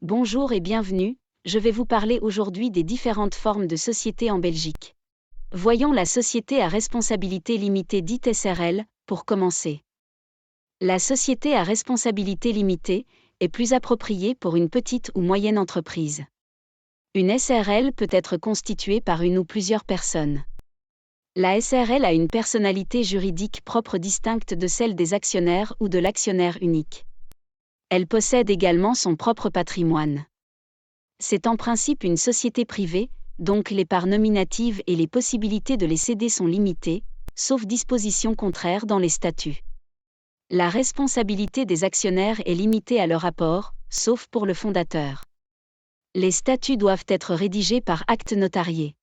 Bonjour et bienvenue, je vais vous parler aujourd'hui des différentes formes de sociétés en Belgique. Voyons la société à responsabilité limitée dite SRL, pour commencer. La société à responsabilité limitée est plus appropriée pour une petite ou moyenne entreprise. Une SRL peut être constituée par une ou plusieurs personnes. La SRL a une personnalité juridique propre distincte de celle des actionnaires ou de l'actionnaire unique. Elle possède également son propre patrimoine. C'est en principe une société privée, donc les parts nominatives et les possibilités de les céder sont limitées, sauf dispositions contraires dans les statuts. La responsabilité des actionnaires est limitée à leur apport, sauf pour le fondateur. Les statuts doivent être rédigés par acte notarié.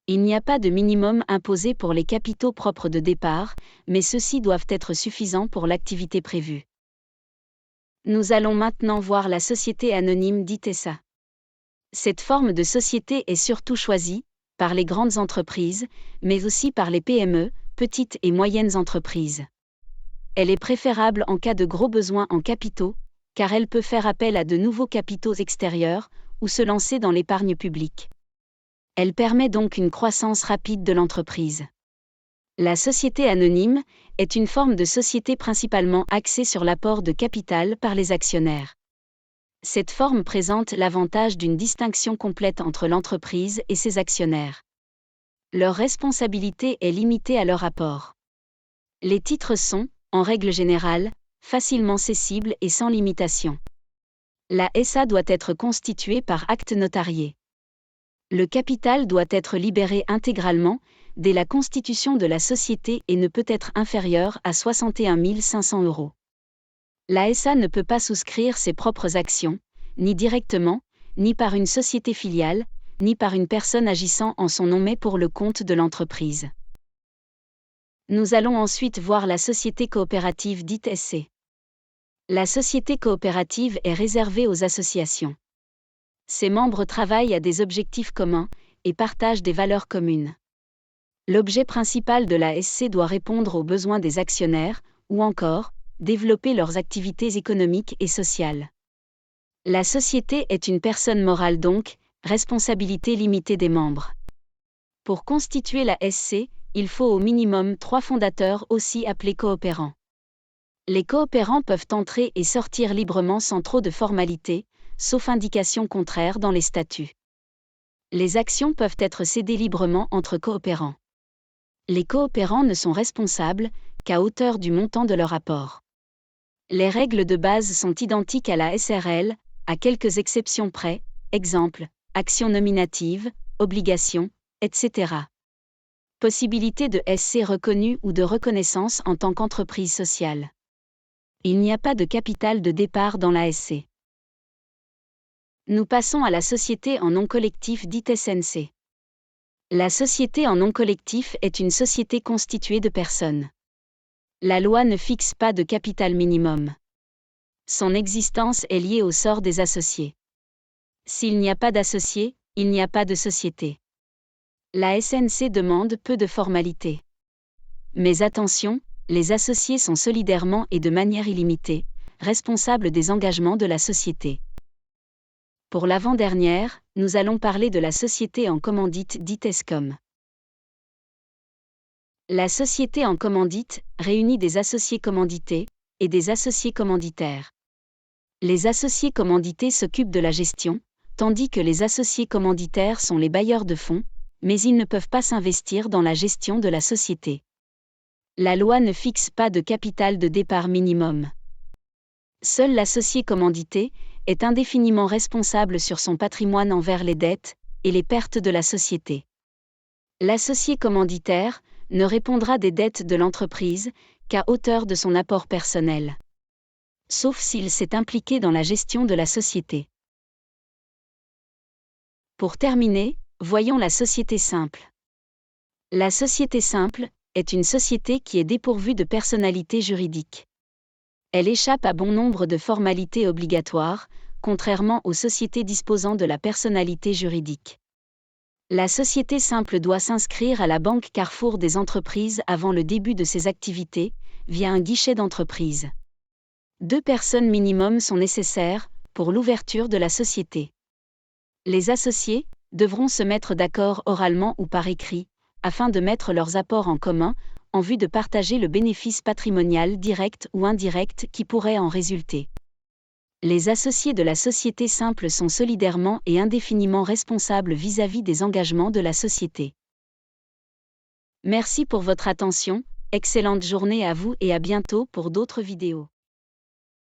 Il n'y a pas de minimum imposé pour les capitaux propres de départ, mais ceux-ci doivent être suffisants pour l'activité prévue. Nous allons maintenant voir la société anonyme dite SA. Cette forme de société est surtout choisie par les grandes entreprises, mais aussi par les PME, petites et moyennes entreprises. Elle est préférable en cas de gros besoins en capitaux, car elle peut faire appel à de nouveaux capitaux extérieurs ou se lancer dans l'épargne publique. Elle permet donc une croissance rapide de l'entreprise. La société anonyme est une forme de société principalement axée sur l'apport de capital par les actionnaires. Cette forme présente l'avantage d'une distinction complète entre l'entreprise et ses actionnaires. Leur responsabilité est limitée à leur apport. Les titres sont, en règle générale, facilement cessibles et sans limitation. La SA doit être constituée par acte notarié. Le capital doit être libéré intégralement dès la constitution de la société et ne peut être inférieur à 61 500 €. La SA ne peut pas souscrire ses propres actions, ni directement, ni par une société filiale, ni par une personne agissant en son nom mais pour le compte de l'entreprise. Nous allons ensuite voir la société coopérative dite SC. La société coopérative est réservée aux associations. Ses membres travaillent à des objectifs communs et partagent des valeurs communes. L'objet principal de la SC doit répondre aux besoins des actionnaires, ou encore, développer leurs activités économiques et sociales. La société est une personne morale donc, responsabilité limitée des membres. Pour constituer la SC, il faut au minimum 3 fondateurs aussi appelés coopérants. Les coopérants peuvent entrer et sortir librement sans trop de formalités, sauf indication contraire dans les statuts. Les actions peuvent être cédées librement entre coopérants. Les coopérants ne sont responsables qu'à hauteur du montant de leur apport. Les règles de base sont identiques à la SRL, à quelques exceptions près, exemple, actions nominatives, obligations, etc. Possibilité de SC reconnue ou de reconnaissance en tant qu'entreprise sociale. Il n'y a pas de capital de départ dans la SC. Nous passons à la société en nom collectif dite SNC. La société en nom collectif est une société constituée de personnes. La loi ne fixe pas de capital minimum. Son existence est liée au sort des associés. S'il n'y a pas d'associés, il n'y a pas de société. La SNC demande peu de formalités. Mais attention, les associés sont solidairement et de manière illimitée, responsables des engagements de la société. Pour l'avant-dernière, nous allons parler de la société en commandite dite SCOM. La société en commandite réunit des associés commandités et des associés commanditaires. Les associés commandités s'occupent de la gestion, tandis que les associés commanditaires sont les bailleurs de fonds, mais ils ne peuvent pas s'investir dans la gestion de la société. La loi ne fixe pas de capital de départ minimum. Seul l'associé commandité est indéfiniment responsable sur son patrimoine envers les dettes et les pertes de la société. L'associé commanditaire ne répondra des dettes de l'entreprise qu'à hauteur de son apport personnel. Sauf s'il s'est impliqué dans la gestion de la société. Pour terminer, voyons la société simple. La société simple est une société qui est dépourvue de personnalité juridique. Elle échappe à bon nombre de formalités obligatoires, contrairement aux sociétés disposant de la personnalité juridique. La société simple doit s'inscrire à la Banque Carrefour des entreprises avant le début de ses activités, via un guichet d'entreprise. 2 personnes minimum sont nécessaires pour l'ouverture de la société. Les associés devront se mettre d'accord oralement ou par écrit, afin de mettre leurs apports en commun, en vue de partager le bénéfice patrimonial direct ou indirect qui pourrait en résulter. Les associés de la société simple sont solidairement et indéfiniment responsables vis-à-vis des engagements de la société. Merci pour votre attention, excellente journée à vous et à bientôt pour d'autres vidéos.